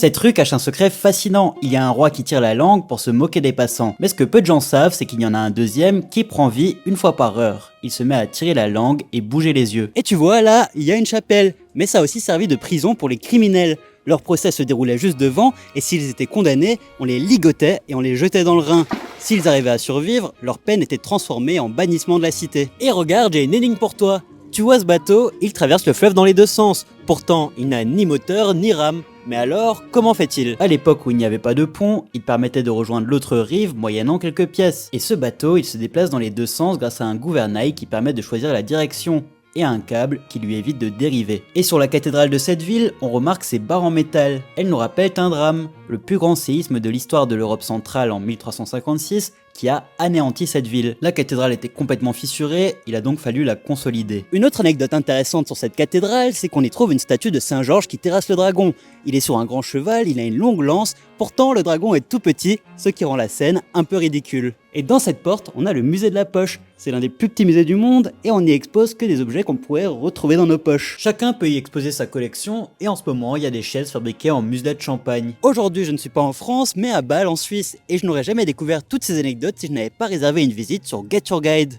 Cette rue cache un secret fascinant, il y a un roi qui tire la langue pour se moquer des passants. Mais ce que peu de gens savent, c'est qu'il y en a un deuxième qui prend vie une fois par heure. Il se met à tirer la langue et bouger les yeux. Et tu vois là, il y a une chapelle, mais ça a aussi servi de prison pour les criminels. Leur procès se déroulait juste devant, et s'ils étaient condamnés, on les ligotait et on les jetait dans le Rhin. S'ils arrivaient à survivre, leur peine était transformée en bannissement de la cité. Et regarde, j'ai une énigme pour toi. Tu vois ce bateau, il traverse le fleuve dans les deux sens. Pourtant, il n'a ni moteur ni rame. Mais alors, comment fait-il? À l'époque où il n'y avait pas de pont, il permettait de rejoindre l'autre rive moyennant quelques pièces. Et ce bateau, il se déplace dans les deux sens grâce à un gouvernail qui permet de choisir la direction et à un câble qui lui évite de dériver. Et sur la cathédrale de cette ville, on remarque ces barres en métal. Elles nous rappellent un drame, le plus grand séisme de l'histoire de l'Europe centrale en 1356 qui a anéanti cette ville. La cathédrale était complètement fissurée, il a donc fallu la consolider. Une autre anecdote intéressante sur cette cathédrale, c'est qu'on y trouve une statue de Saint Georges qui terrasse le dragon. Il est sur un grand cheval, il a une longue lance, pourtant le dragon est tout petit, ce qui rend la scène un peu ridicule. Et dans cette porte, on a le musée de la poche. C'est l'un des plus petits musées du monde et on n'y expose que des objets qu'on pourrait retrouver dans nos poches. Chacun peut y exposer sa collection et en ce moment, il y a des chaises fabriquées en muselet de champagne. Aujourd'hui, je ne suis pas en France, mais à Bâle en Suisse, et je n'aurais jamais découvert toutes ces anecdotes si je n'avais pas réservé une visite sur Get Your Guide.